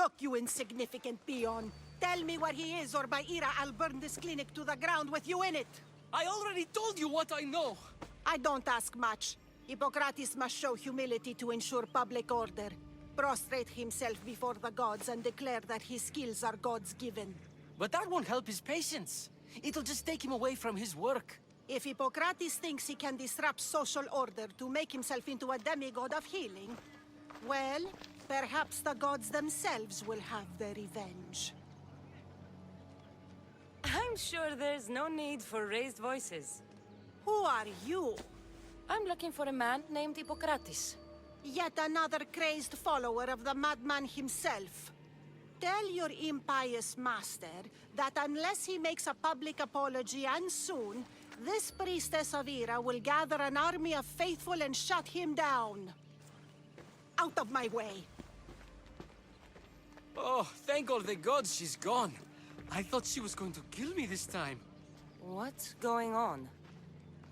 Look, you insignificant peon. Tell me where he is, or by Ira, I'll burn this clinic to the ground with you in it. I already told you what I know. I don't ask much. Hippocrates must show humility to ensure public order. Prostrate himself before the gods and declare that his skills are gods given. But that won't help his patients. It'll just take him away from his work. If Hippocrates thinks he can disrupt social order to make himself into a demigod of healing, well, perhaps the gods themselves will have their revenge. I'm sure there's no need for raised voices. Who are you? I'm looking for a man named Hippocrates. Yet another crazed follower of the madman himself. Tell your impious master that unless he makes a public apology, and soon, this priestess of Ira will gather an army of faithful and shut him down. Out of my way! Oh, thank all the gods she's gone. I thought she was going to kill me this time. What's going on?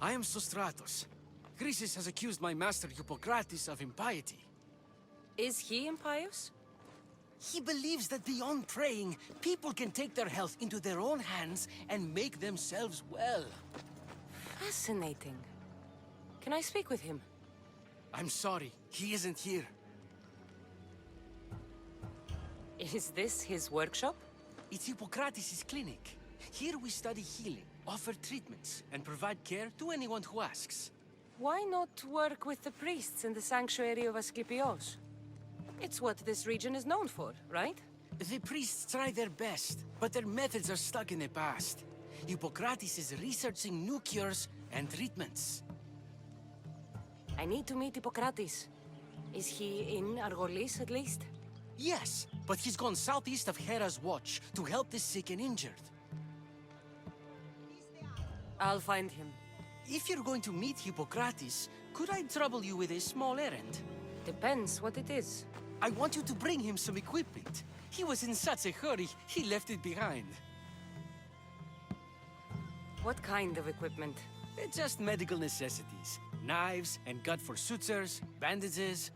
I am Sostratos. Chrysis has accused my master Hippocrates of impiety. Is he impious? He believes that beyond praying, people can take their health into their own hands and make themselves well. Fascinating. Can I speak with him? I'm sorry, he isn't here. Is this his workshop? It's Hippocrates' clinic. Here we study healing, offer treatments, and provide care to anyone who asks. Why not work with the priests in the sanctuary of Asclepios? It's what this region is known for, right? The priests try their best, but their methods are stuck in the past. Hippocrates is researching new cures and treatments. I need to meet Hippocrates. Is he in Argolis, at least? Yes, but he's gone southeast of Hera's watch to help the sick and injured. I'll find him. If you're going to meet Hippocrates, could I trouble you with a small errand? Depends what it is. I want you to bring him some equipment. He was in such a hurry, he left it behind. What kind of equipment? Just medical necessities. Knives and gut for sutures, bandages.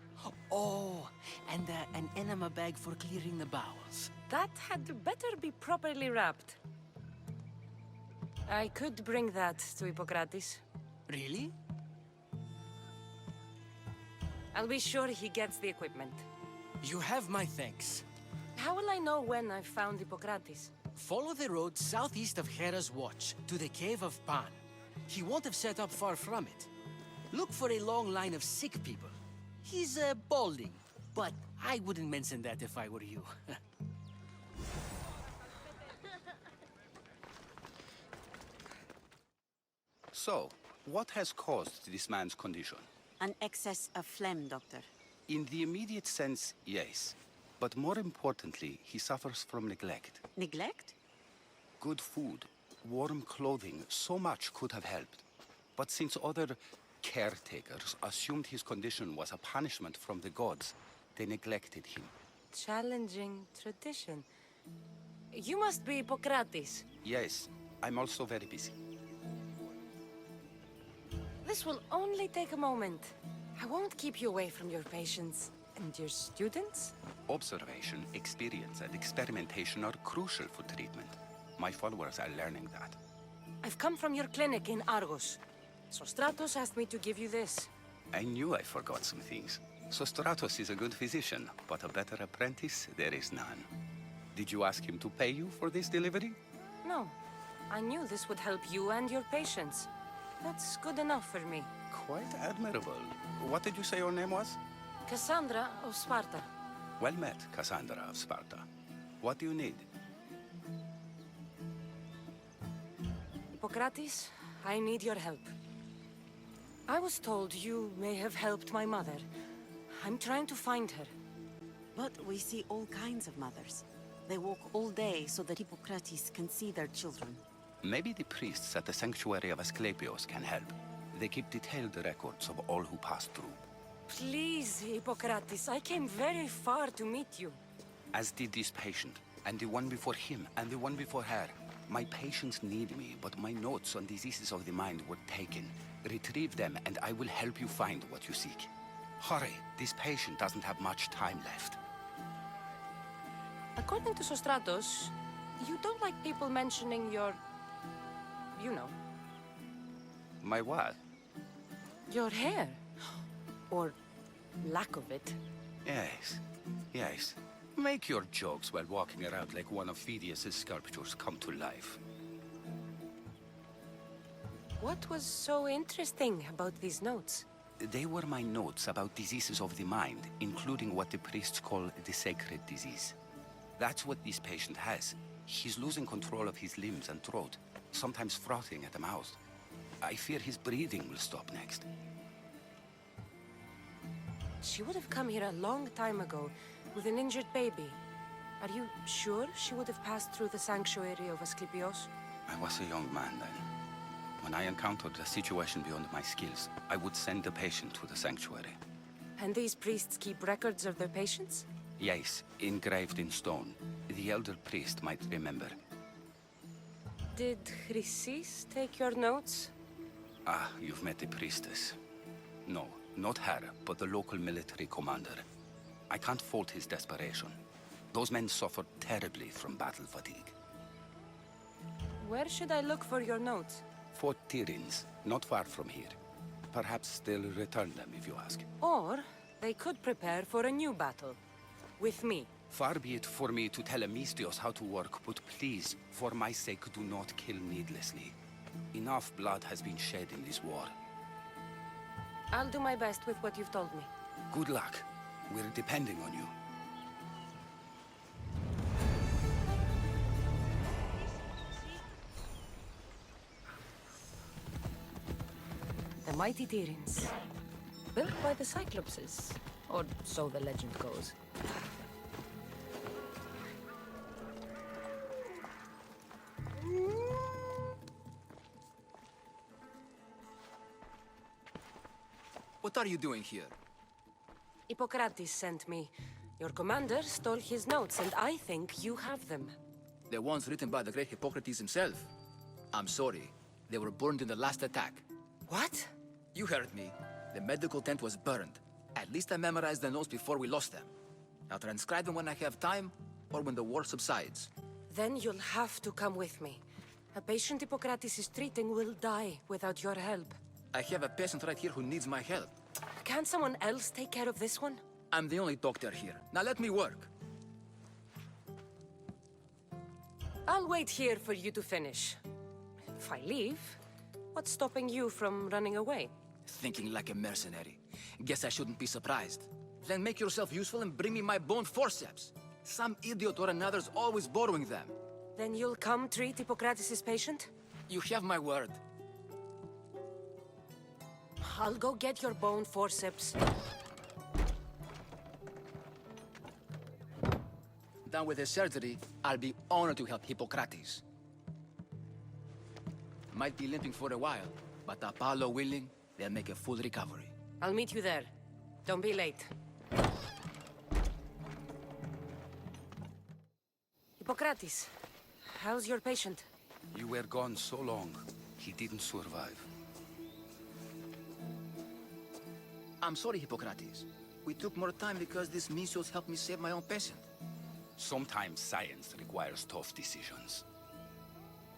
Oh, and an enema bag for clearing the bowels. That had better be properly wrapped. I could bring that to Hippocrates. Really? I'll be sure he gets the equipment. You have my thanks. How will I know when I've found Hippocrates? Follow the road southeast of Hera's watch to the cave of Pan. He won't have set up far from it. Look for a long line of sick people. He's balding, but I wouldn't mention that if I were you. So, what has caused this man's condition? An excess of phlegm, Doctor. In the immediate sense, yes. But more importantly, he suffers from neglect. Neglect? Good food, warm clothing, so much could have helped. But since other caretakers assumed his condition was a punishment from the gods, they neglected him. Challenging tradition. You must be Hippocrates. Yes, I'm also very busy. This will only take a moment. I won't keep you away from your patients. And your students? Observation, experience, and experimentation are crucial for treatment. My followers are learning that. I've come from your clinic in Argos. Sostratos asked me to give you this. I knew I forgot some things. Sostratos is a good physician, but a better apprentice there is none. Did you ask him to pay you for this delivery? No. I knew this would help you and your patients. That's good enough for me. Quite admirable. What did you say your name was? Cassandra of Sparta. Well met, Cassandra of Sparta. What do you need? Hippocrates, I need your help. I was told you may have helped my mother. I'm trying to find her. But we see all kinds of mothers. They walk all day so that Hippocrates can see their children. Maybe the priests at the sanctuary of Asclepios can help. They keep detailed records of all who pass through. Please, Hippocrates, I came very far to meet you. As did this patient, and the one before him, and the one before her. My patients need me, but my notes on diseases of the mind were taken. Retrieve them, and I will help you find what you seek. Hurry, this patient doesn't have much time left. According to Sostratos, you don't like people mentioning your... you know, My what? your hair. Or lack of it. Yes, yes. Make your jokes while walking around like one of Phidias' sculptures come to life. What was so interesting about these notes? They were my notes about diseases of the mind, including what the priests call the sacred disease. That's what this patient has. He's losing control of his limbs and throat, sometimes frothing at the mouth. I fear his breathing will stop next. She would have come here a long time ago with an injured baby. Are you sure she would have passed through the sanctuary of Asclepios? I was a young man then. When I encountered a situation beyond my skills, I would send the patient to the sanctuary. And these priests keep records of their patients? Yes, engraved in stone. The elder priest might remember. Did Chrysis take your notes? Ah, you've met the priestess. No, not her, but the local military commander. I can't fault his desperation. Those men suffered terribly from battle fatigue. Where should I look for your notes? Fort Tyrins, not far from here. Perhaps they'll return them if you ask. Or they could prepare for a new battle. With me. Far be it for me to tell Amistios how to work, but please, for my sake, do not kill needlessly. Enough blood has been shed in this war. I'll do my best with what you've told me. Good luck. We're depending on you. The mighty Tyrins. Built by the Cyclopses. Or so the legend goes. What are you doing here? Hippocrates sent me. Your commander stole his notes, and I think you have them. The ones written by the great Hippocrates himself. I'm sorry. They were burned in the last attack. What? You heard me. The medical tent was burned. At least I memorized the notes before we lost them. I'll transcribe them when I have time, or when the war subsides. Then you'll have to come with me. A patient Hippocrates is treating will die without your help. I have a patient right here who needs my help. Can't someone else take care of this one? I'm the only doctor here. Now let me work. I'll wait here for you to finish. If I leave, what's stopping you from running away? Thinking like a mercenary. Guess I shouldn't be surprised. Then make yourself useful and bring me my bone forceps. Some idiot or another's always borrowing them. Then you'll come treat Hippocrates' patient? You have my word. I'll go get your bone forceps. Done with the surgery, I'll be honored to help Hippocrates. Might be limping for a while, but Apollo willing, they'll make a full recovery. I'll meet you there. Don't be late. Hippocrates, how's your patient? You were gone so long, he didn't survive. I'm sorry, Hippocrates. We took more time because this Misios helped me save my own patient. Sometimes science requires tough decisions.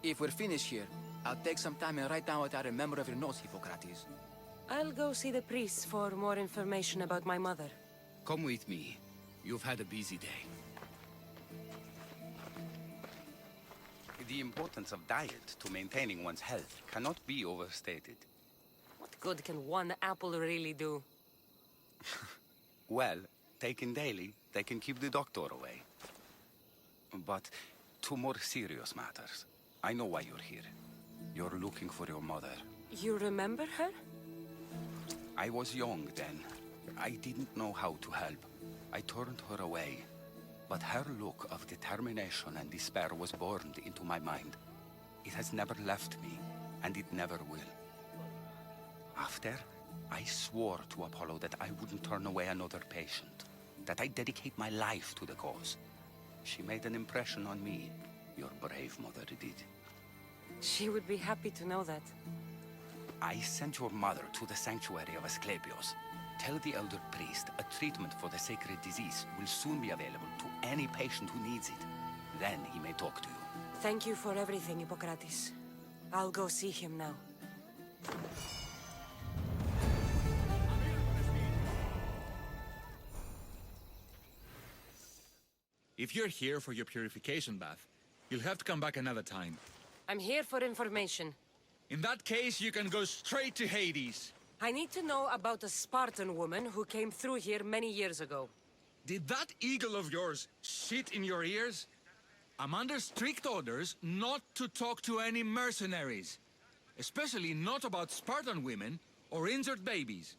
If we're finished here, I'll take some time and write down what I remember of your notes, Hippocrates. I'll go see the priests for more information about my mother. Come with me. You've had a busy day. The importance of diet to maintaining one's health cannot be overstated. What good can one apple really do? Well, taken daily, they can keep the doctor away. But to more serious matters. I know why you're here. You're looking for your mother. You remember her? I was young then. I didn't know how to help. I turned her away. But her look of determination and despair was burned into my mind. It has never left me, and it never will. After, I swore to Apollo that I wouldn't turn away another patient, that I'd dedicate my life to the cause. She made an impression on me. Your brave mother did. She would be happy to know that. I sent your mother to the sanctuary of Asclepios. Tell the elder priest a treatment for the sacred disease will soon be available to any patient who needs it. Then he may talk to you. Thank you for everything, Hippocrates. I'll go see him now. If you're here for your purification bath, you'll have to come back another time. I'm here for information. In that case, you can go straight to Hades. I need to know about a Spartan woman who came through here many years ago. Did that eagle of yours shit in your ears? I'm under strict orders not to talk to any mercenaries. Especially not about Spartan women or injured babies.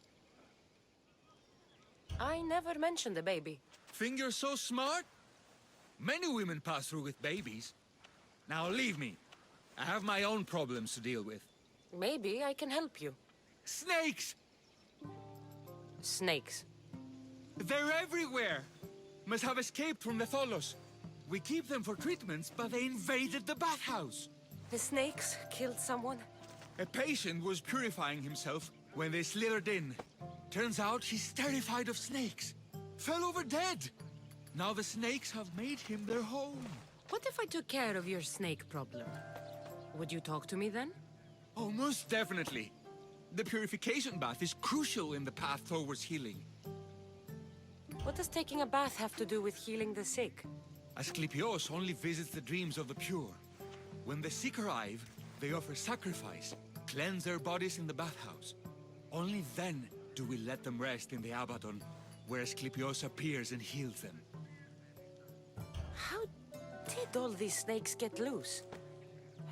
I never mentioned a baby. Think you're so smart? Many women pass through with babies. Now leave me. I have my own problems to deal with. Maybe I can help you. Snakes! Snakes. They're everywhere! Must have escaped from the Tholos. We keep them for treatments, but they invaded the bathhouse. The snakes killed someone? A patient was purifying himself when they slithered in. Turns out he's terrified of snakes. Fell over dead. Now the snakes have made him their home. What if I took care of your snake problem? Would you talk to me then? Oh, most definitely. The purification bath is crucial in the path towards healing. What does taking a bath have to do with healing the sick? Asclepios only visits the dreams of the pure. When the sick arrive, they offer sacrifice, cleanse their bodies in the bathhouse. Only then do we let them rest in the Abaddon, where Asclepios appears and heals them. How did all these snakes get loose?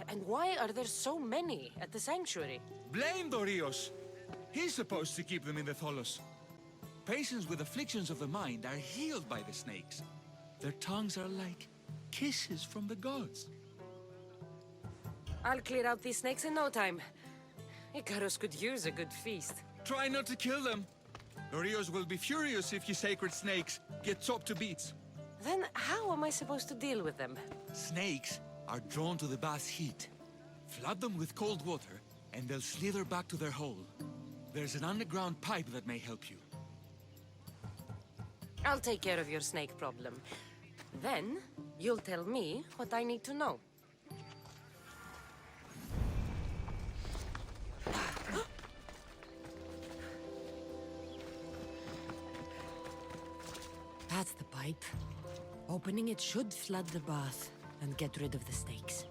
And why are there so many at the sanctuary? Blame Dorios! He's supposed to keep them in the Tholos. Patients with afflictions of the mind are healed by the snakes. Their tongues are like kisses from the gods. I'll clear out these snakes in no time. Icarus could use a good feast. Try not to kill them. Dorios will be furious if you sacred snakes get chopped to bits. Then how am I supposed to deal with them? Snakes are drawn to the bath's heat. Flood them with cold water, and they'll slither back to their hole. There's an underground pipe that may help you. I'll take care of your snake problem. Then, you'll tell me what I need to know. That's the pipe. Opening it should flood the bath and get rid of the snakes.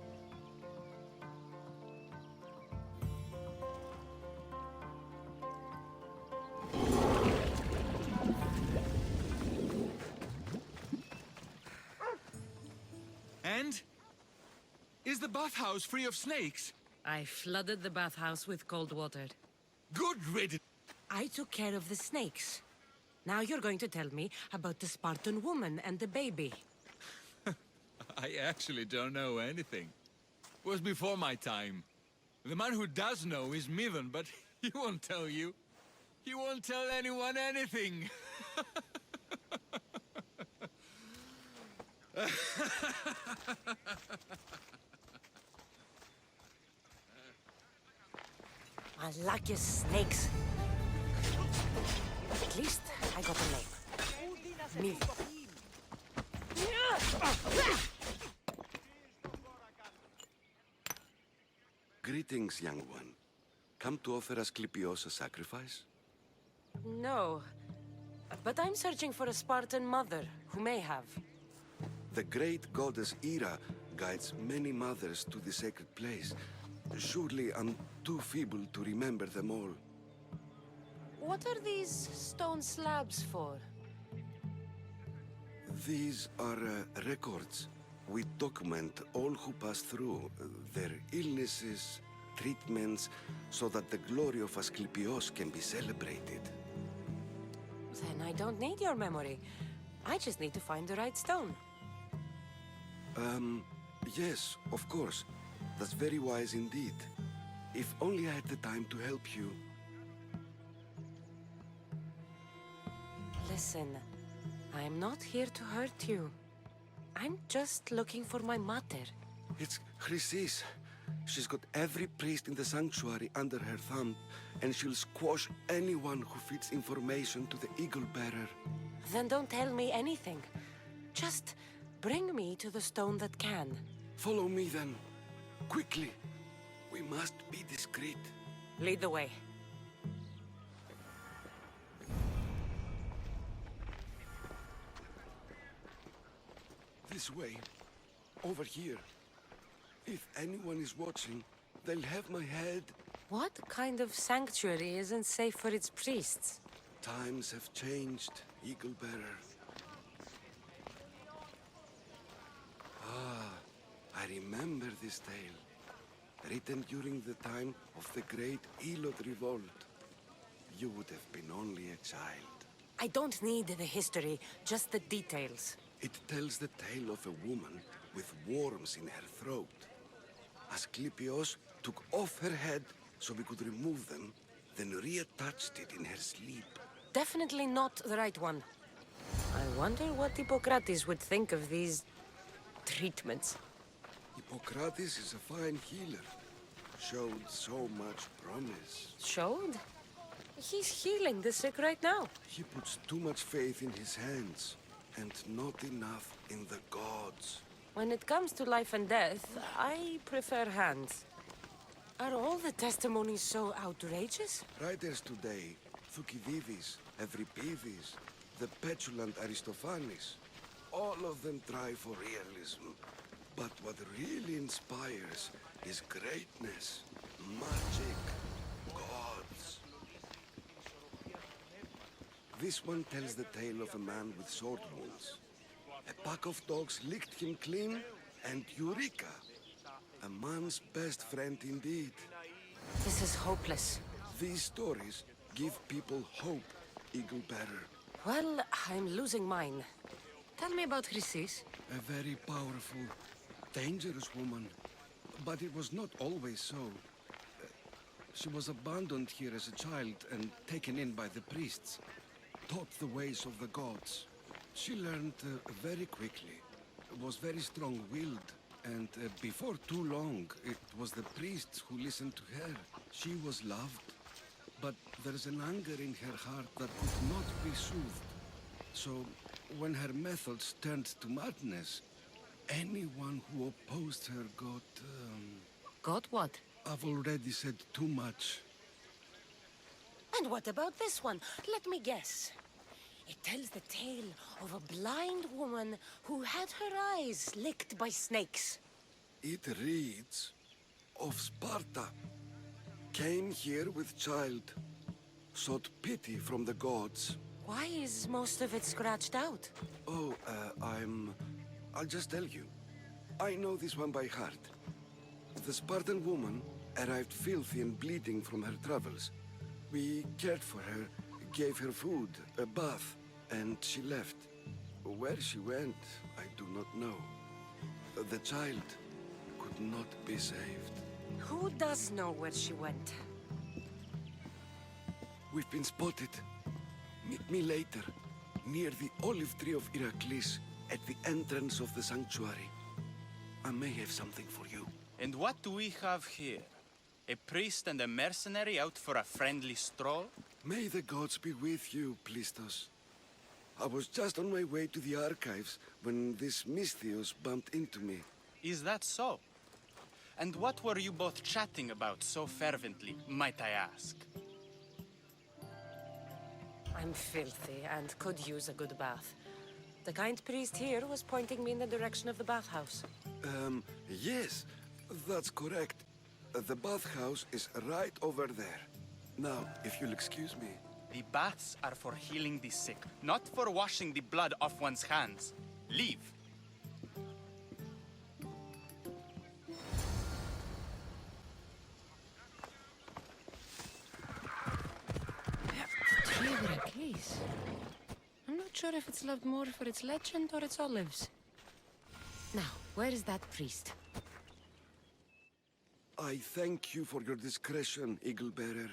And? Is the bathhouse free of snakes? I flooded the bathhouse with cold water. Good riddance! I took care of the snakes. Now you're going to tell me about the Spartan woman and the baby. I actually don't know anything. It was before my time. The man who does know is Midon, but he won't tell you. He won't tell anyone anything. I like your snakes. At least I got a name. Me. Greetings, young one. Come to offer Asclepios a sacrifice? No. But I'm searching for a Spartan mother who may have. The great goddess Hera guides many mothers to the sacred place. Surely I'm too feeble to remember them all. What are these stone slabs for? These are records. We document all who pass through, their illnesses, treatments, so that the glory of Asclepios can be celebrated. Then I don't need your memory. I just need to find the right stone. Yes, of course. That's very wise indeed. If only I had the time to help you. Listen, I'm not here to hurt you. I'm just looking for my mater. It's Chrysis. She's got every priest in the sanctuary under her thumb, and she'll squash anyone who feeds information to the Eagle Bearer. Then don't tell me anything. Just bring me to the stone that can. Follow me then. Quickly. We must be discreet. Lead the way. This way. Over here. If anyone is watching, they'll have my head. What kind of sanctuary isn't safe for its priests? Times have changed, Eagle Bearer. Ah, I remember this tale. Written during the time of the Great Elot Revolt. You would have been only a child. I don't need the history, just the details. It tells the tale of a woman with worms in her throat. Asclepios took off her head so we could remove them, then reattached it in her sleep. Definitely not the right one. I wonder what Hippocrates would think of these treatments. Hippocrates is a fine healer. Showed so much promise. Showed? He's healing the sick right now. He puts too much faith in his hands, and not enough in the gods. When it comes to life and death, I prefer hands. Are all the testimonies so outrageous? Writers today, Thucydides, Euripides, the petulant Aristophanes, all of them try for realism. But what really inspires is greatness, magic, gods. This one tells the tale of a man with sword wounds. A pack of dogs licked him clean, and Eureka! A man's best friend indeed. This is hopeless. These stories give people hope, Eagle Bearer. Well, I'm losing mine. Tell me about Chrysis. A very powerful, dangerous woman. But it was not always so. She was abandoned here as a child and taken in by the priests. Taught the ways of the gods. She learned very quickly. Was very strong-willed. And before too long, it was the priests who listened to her. She was loved. But there's an anger in her heart that could not be soothed. So, when her methods turned to madness, anyone who opposed her got... Got what? I've already said too much. And what about this one? Let me guess. It tells the tale of a blind woman who had her eyes licked by snakes. It reads of Sparta. Came here with child. Sought pity from the gods. Why is most of it scratched out? Oh, I'll just tell you. I know this one by heart. The Spartan woman arrived filthy and bleeding from her travels. We cared for her, gave her food, a bath, and she left. Where she went, I do not know. The child could not be saved. Who does know where she went? We've been spotted. Meet me later, near the olive tree of Heracles, at the entrance of the sanctuary. I may have something for you. And what do we have here? A priest and a mercenary out for a friendly stroll? May the gods be with you, Priestos. I was just on my way to the archives when this Misthios bumped into me. Is that so? And what were you both chatting about so fervently, might I ask? I'm filthy and could use a good bath. The kind priest here was pointing me in the direction of the bathhouse. Yes, that's correct. The bathhouse is right over there. Now, if you'll excuse me. The baths are for healing the sick, not for washing the blood off one's hands. Leave. The tree of Heracles. I'm not sure if it's loved more for its legend or its olives. Now, where is that priest? I thank you for your discretion, Eagle Bearer.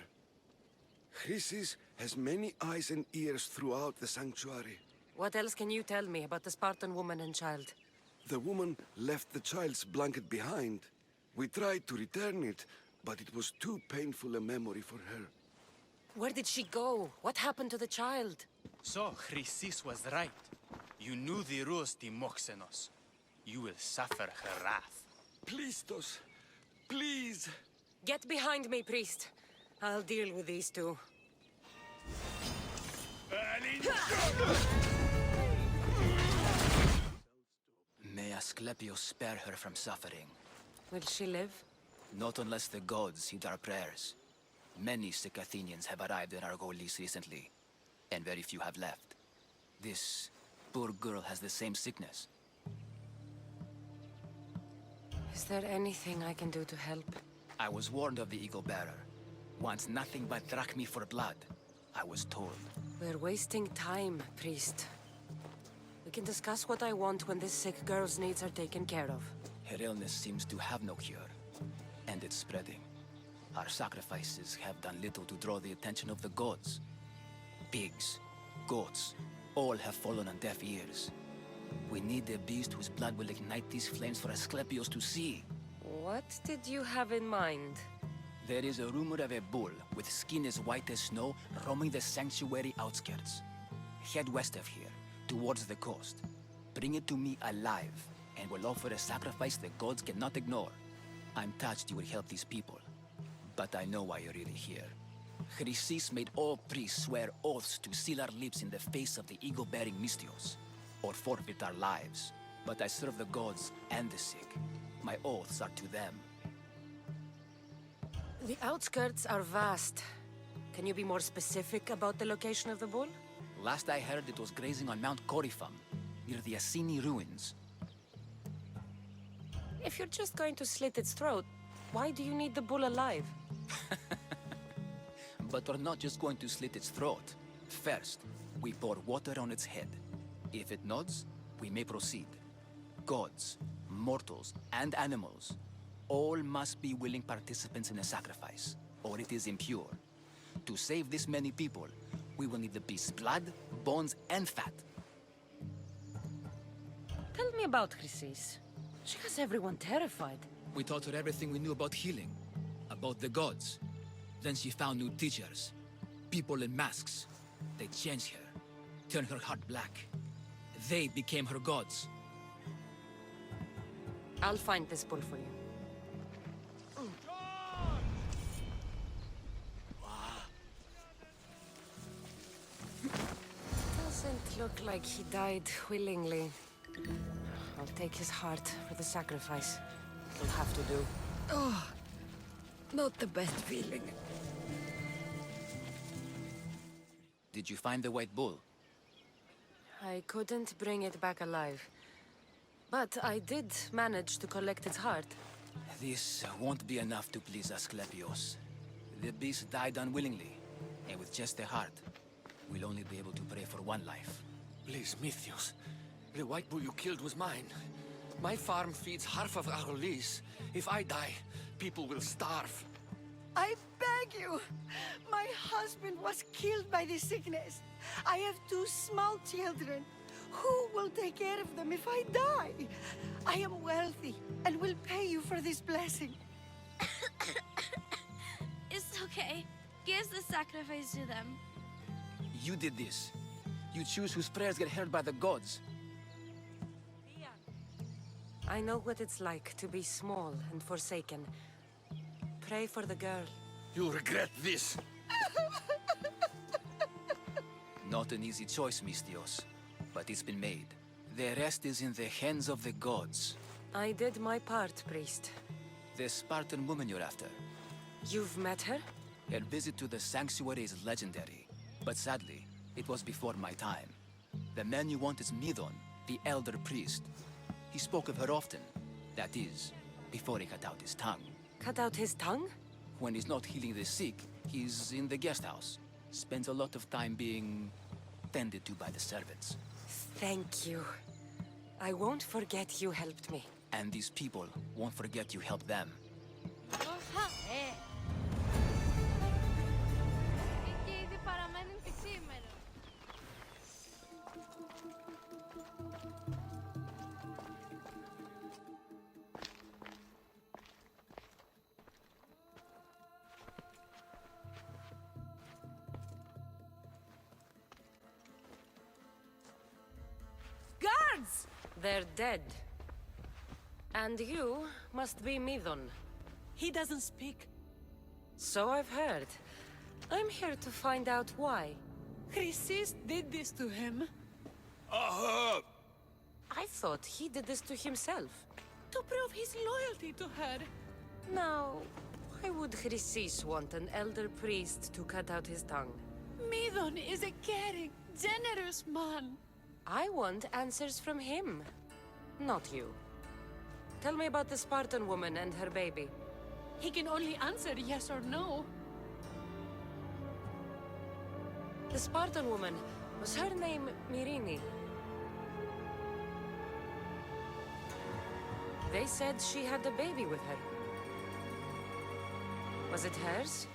Chrysis has many eyes and ears throughout the sanctuary. What else can you tell me about the Spartan woman and child? The woman left the child's blanket behind. We tried to return it, but it was too painful a memory for her. Where did she go? What happened to the child? So, Chrysis was right. You knew the rules, Timoxenos. You will suffer her wrath. Priestos, please. Get behind me, priest. I'll deal with these two. May Asclepius spare her from suffering. Will she live? Not unless the gods heed our prayers. Many sick Athenians have arrived in Argolis recently, and very few have left. This poor girl has the same sickness. Is there anything I can do to help? I was warned of the Eagle Bearer. Wants nothing but drachmi for blood, I was told. We're wasting time, priest. We can discuss what I want when this sick girl's needs are taken care of. Her illness seems to have no cure, and it's spreading. Our sacrifices have done little to draw the attention of the gods. Pigs, goats, all have fallen on deaf ears. We need a beast whose blood will ignite these flames for Asclepius to see. What did you have in mind? There is a rumor of a bull with skin as white as snow roaming the sanctuary outskirts. Head west of here, towards the coast. Bring it to me alive, and we'll offer a sacrifice the gods cannot ignore. I'm touched you will help these people, but I know why you're really here. Chrysis made all priests swear oaths to seal our lips in the face of the eagle-bearing Mystios, or forfeit our lives. But I serve the gods and the sick. My oaths are to them. The outskirts are vast. Can you be more specific about the location of the bull? Last I heard, it was grazing on Mount Corifum, near the Assini ruins. If you're just going to slit its throat, why do you need the bull alive? But we're not just going to slit its throat. First, we pour water on its head. If it nods, we may proceed. Gods, mortals, and animals, all must be willing participants in a sacrifice, or it is impure. To save this many people, we will need the beast's blood, bones, and fat. Tell me about Chrysis. She has everyone terrified. We taught her everything we knew about healing, about the gods. Then she found new teachers, people in masks. They changed her, turned her heart black. They became her gods. I'll find this bull for you. Doesn't look like he died willingly. I'll take his heart for the sacrifice. It'll have to do. Oh, not the best feeling. Did you find the white bull? I couldn't bring it back alive. But I did manage to collect its heart. This won't be enough to please Asclepios. The beast died unwillingly, and with just a heart, we'll only be able to pray for one life. Please, Mythios. The white bull you killed was mine. My farm feeds half of Argolis. If I die, people will starve. I beg you! My husband was killed by this sickness. I have 2 small children. Who will take care of them if I die? I am wealthy and will pay you for this blessing. It's okay. Give the sacrifice to them. You did this. You choose whose prayers get heard by the gods. I know what it's like to be small and forsaken. Pray for the girl. You'll regret this. Not an easy choice, Mystios, but it's been made. The rest is in the hands of the gods. I did my part, priest. The Spartan woman you're after. You've met her? Her visit to the sanctuary is legendary, but sadly, it was before my time. The man you want is Midon, the elder priest. He spoke of her often. That is, before he cut out his tongue. Cut out his tongue? When he's not healing the sick, he's in the guest house. Spends a lot of time being tended to by the servants. Thank you. I won't forget you helped me. And these people won't forget you helped them. Και ήδη παραμένουν και σήμερα. They're dead. And you must be Midon. He doesn't speak. So I've heard. I'm here to find out why. Chrysis did this to him. I thought he did this to himself. To prove his loyalty to her. Now, why would Chrysis want an elder priest to cut out his tongue? Midon is a caring, generous man. I want answers from him, not you. Tell me about the Spartan woman and her baby. He can only answer yes or no. The Spartan woman, was her name Myrini? They said she had a baby with her. Was it hers?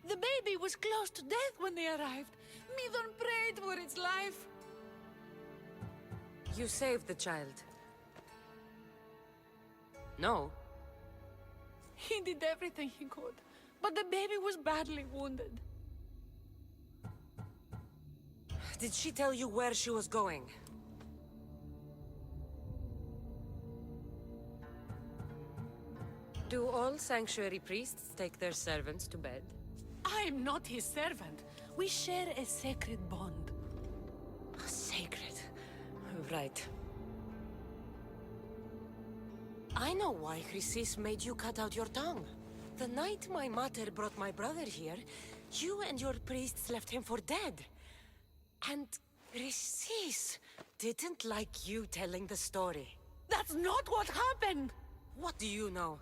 The baby was close to death when they arrived. Midon prayed for its life. You saved the child. No. He did everything he could, but the baby was badly wounded. Did she tell you where she was going? Do all sanctuary priests take their servants to bed? I am not his servant. We share a sacred bond. Sacred. Right. I know why Chrysis made you cut out your tongue. The night my mater brought my brother here, you and your priests left him for dead. And Chrysis didn't like you telling the story. That's not what happened! What do you know?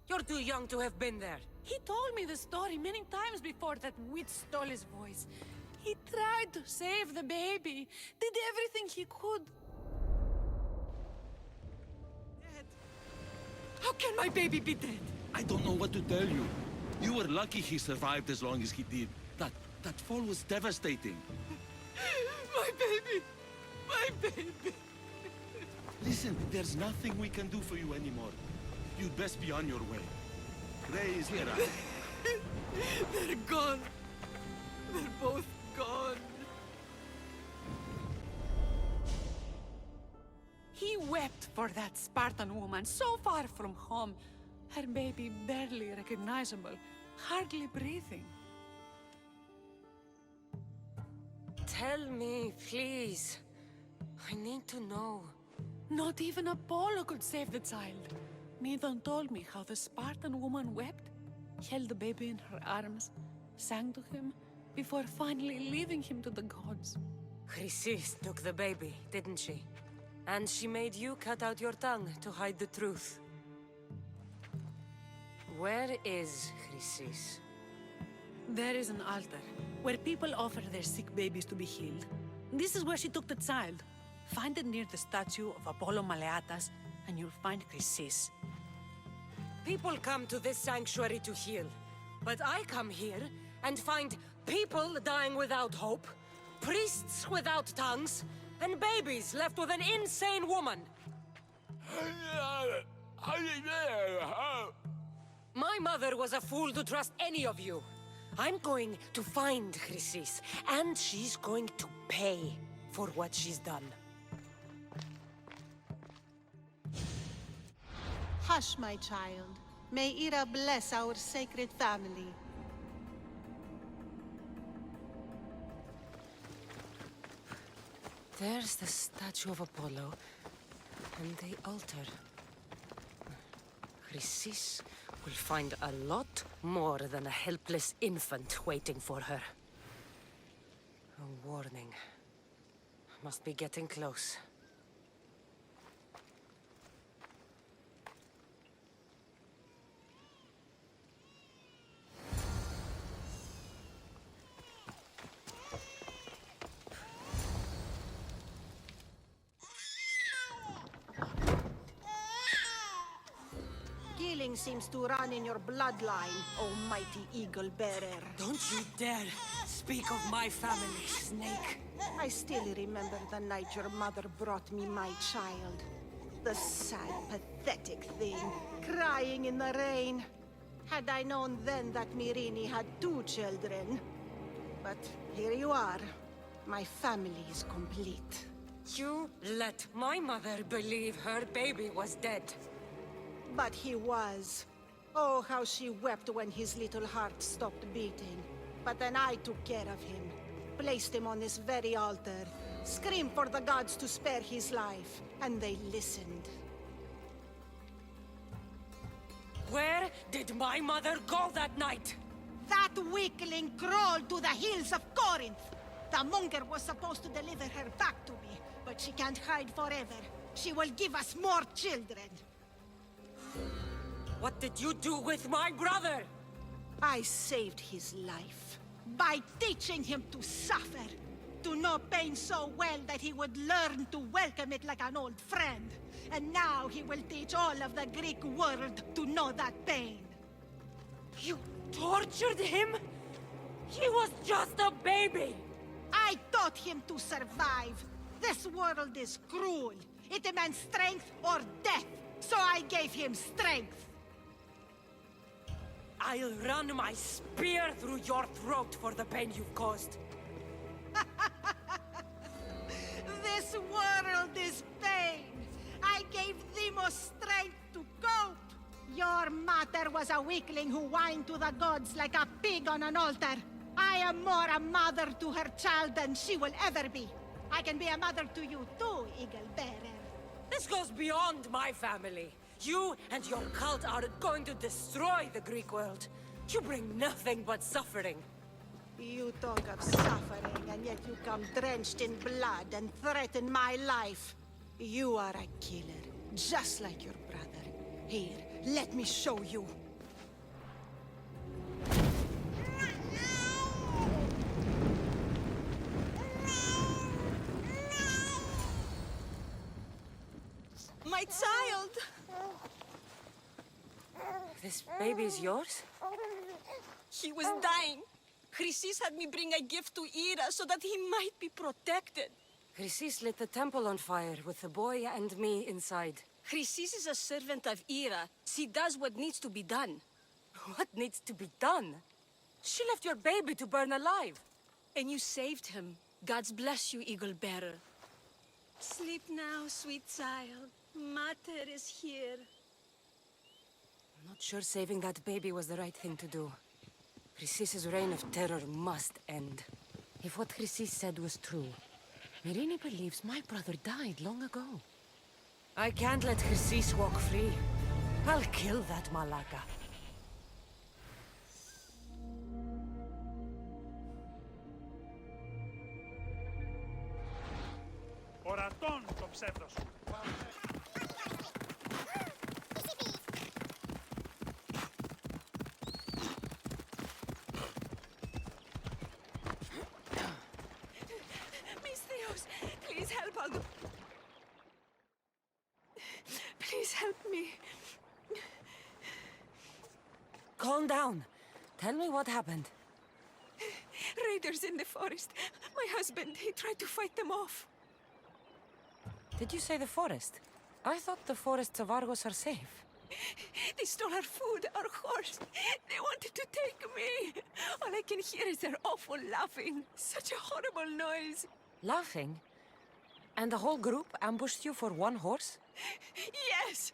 You're too young to have been there. He told me the story many times before that witch stole his voice. He tried to save the baby, did everything he could. Dead. How can my baby be dead? I don't know what to tell you. You were lucky he survived as long as he did. That fall was devastating. My baby! My baby! Listen, there's nothing we can do for you anymore. You'd best be on your way. Praise Hera. They're gone. They're both gone. He wept for that Spartan woman so far from home. Her baby barely recognizable, hardly breathing. Tell me, please. I need to know. Not even Apollo could save the child. Midon told me how the Spartan woman wept, held the baby in her arms, sang to him, before finally leaving him to the gods. Chrysis took the baby, didn't she? And she made you cut out your tongue to hide the truth. Where is Chrysis? There is an altar, where people offer their sick babies to be healed. This is where she took the child. Find it near the statue of Apollo Maleatas, and you'll find Chrysis. People come to this sanctuary to heal. But I come here and find people dying without hope, priests without tongues, and babies left with an insane woman. My mother was a fool to trust any of you. I'm going to find Chrysis, and she's going to pay for what she's done. Hush, my child. May Ira bless our sacred family. There's the statue of Apollo, and the altar. Chrysis will find a lot more than a helpless infant waiting for her. A warning. Must be getting close. Killing seems to run in your bloodline, oh mighty eagle bearer. Don't you dare speak of my family, Snake. I still remember the night your mother brought me my child. The sad, pathetic thing, crying in the rain. Had I known then that Myrini had 2 children. But here you are. My family is complete. You let my mother believe her baby was dead. But he was. Oh, how she wept when his little heart stopped beating. But then I took care of him, placed him on this very altar, screamed for the gods to spare his life, and they listened. Where did my mother go that night? That weakling crawled to the hills of Corinth. The monger was supposed to deliver her back to me, but she can't hide forever. She will give us more children. What did you do with my brother? I saved his life by teaching him to suffer, to know pain so well that he would learn to welcome it like an old friend. And now he will teach all of the Greek world to know that pain. You tortured him? He was just a baby! I taught him to survive. This world is cruel. It demands strength or death. So I gave him strength. I'll run my spear through your throat for the pain you've caused. This world is pain. I gave Demos strength to cope. Your mater was a weakling who whined to the gods like a pig on an altar. I am more a mother to her child than she will ever be. I can be a mother to you too, Eagle Bearer. This goes beyond my family. You and your cult are going to destroy the Greek world. You bring nothing but suffering. You talk of suffering, and yet you come drenched in blood and threaten my life. You are a killer, just like your brother. Here, let me show you. My child! This baby is yours? He was dying. Chrysis had me bring a gift to Ira so that he might be protected. Chrysis lit the temple on fire with the boy and me inside. Chrysis is a servant of Ira. She does what needs to be done. What needs to be done? She left your baby to burn alive. And you saved him. Gods bless you, Eagle Bearer. Sleep now, sweet child. Mater is here. I'm not sure saving that baby was the right thing to do. Chrysis's reign of terror must end. If what Chrysis said was true, Myrine believes my brother died long ago. I can't let Chrysis walk free. I'll kill that Malaka. Ορατών το ψεύδος σου. Please help Aldo. Please help me. Calm down. Tell me what happened. Raiders in the forest. My husband, he tried to fight them off. Did you say the forest? I thought the forests of Argos are safe. They stole our food, our horse. They wanted to take me. All I can hear is their awful laughing. Such a horrible noise. Laughing? And the whole group ambushed you for one horse? Yes!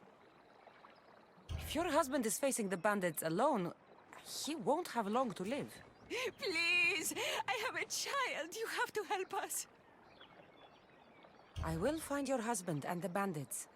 If your husband is facing the bandits alone, he won't have long to live. Please! I have a child. You have to help us. I will find your husband and the bandits.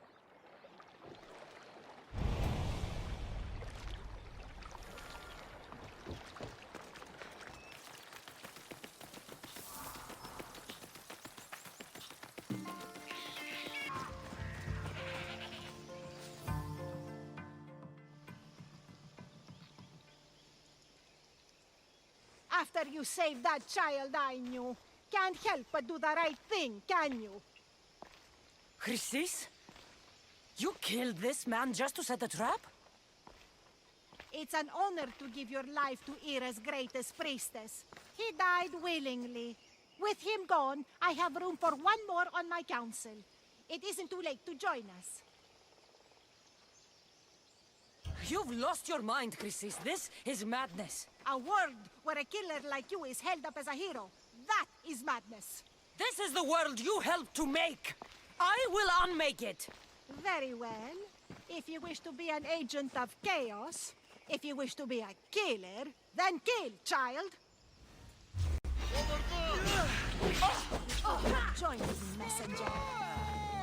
After you saved that child I knew, can't help but do the right thing, can you? Chrysis? You killed this man just to set a trap? It's an honor to give your life to Ira's greatest priestess. He died willingly. With him gone, I have room for one more on my council. It isn't too late to join us. You've lost your mind, Chrysis. This is madness. A world where a killer like you is held up as a hero. That is madness. This is the world you helped to make! I will unmake it! Very well. If you wish to be an agent of chaos, if you wish to be a killer, then kill, child! Join me, messenger.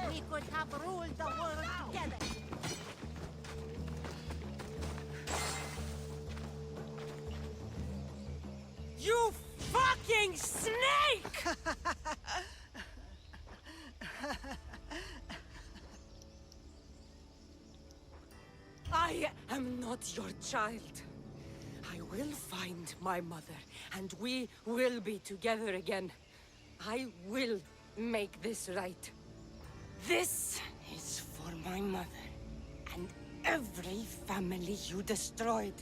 We could have ruled the world together. You fucking snake! I am not your child. I will find my mother, and we will be together again. I will make this right. This is for my mother, and every family you destroyed.